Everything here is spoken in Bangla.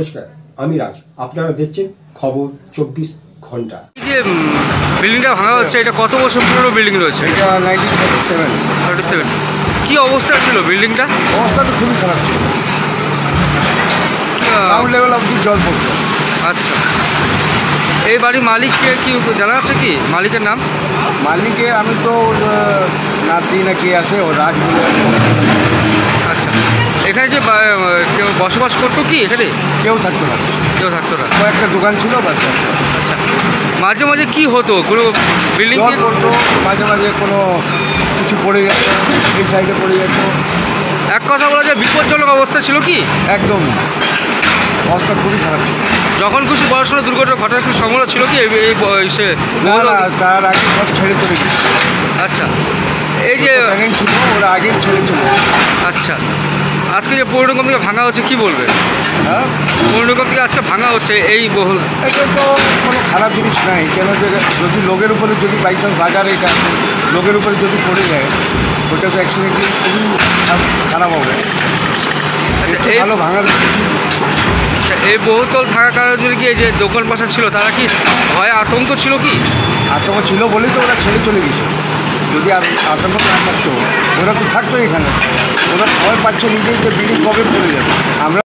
নমস্কার, আমি রাজ। আপনারা দেখছেন খবর 24 ঘন্টা। এই যে বিল্ডিংটা ভাঙা হচ্ছে, এটা কত বছর পুরনো বিল্ডিং রয়েছে? এটা 1937 কি অবস্থা ছিল বিল্ডিংটা? অবস্থা তো খুবই খারাপ ছিল, গ্রাউন্ড লেভেল অবধি জল পড়তো। আচ্ছা, এই বাড়ির মালিককে কি জানা আছে? কি মালিকের নাম? মালিকে আমি তো নাতি না কে আছে, ও রাজ বলে আছে। আচ্ছা, এখানে যে কেউ বসবাস করতো কি এখানে? কেউ থাকতো না, কেউ থাকতো না। কয়েকটা দোকান ছিল বাস। আচ্ছা, মাঝে মাঝে কি হতো? কোনো বিল্ডিং জল পড়তো, মাঝে মাঝে কোনো কিছু পড়ে যেত, এই সাইডে পড়ে যেত। এক কথা বলা যায় বিপজ্জনক অবস্থা ছিল কি? একদম অবস্থা খুবই খারাপ ছিল। যখন খুশি বড়সড় দুর্ঘটনা ঘটার কি সম্ভাবনা ছিল কি সে? না না, তার আগে সব ছেড়ে চলে গেছে। আচ্ছা, এই যে ছিল ওরা আগেই ছেড়ে চলে গেছে। আচ্ছা, আজকে যে পৌর নিগম থেকে ভাঙা হচ্ছে কি বলবে? হ্যাঁ, পৌর নিগম থেকে আজকে ভাঙা হচ্ছে এই বহুল, এটা তো কোনো খারাপ জিনিস নাই। কেন যে যদি লোকের উপরে যদি বাই চান্স বাজারে এটা লোকের উপরে যদি পড়ে যায়, ওটা তো অ্যাক্সিডেন্টলি খুবই খারাপ হবে। আচ্ছা, একটু এই ভালো ভাঙার এই বহুতল থাকার কারণে যদি কি এই যে দোকান পাশা ছিল তারা কি ভয় আতঙ্ক ছিল কি? আতঙ্ক ছিল বলেই তো ওরা ছেড়ে চলে গেছে। যদি আর আতঙ্ক না থাকতো ওরা তো থাকতো এখানে। ওরা ভয় পাচ্ছে নিজেই যে বিল্ডিং কবে পড়ে যাবে। আমরা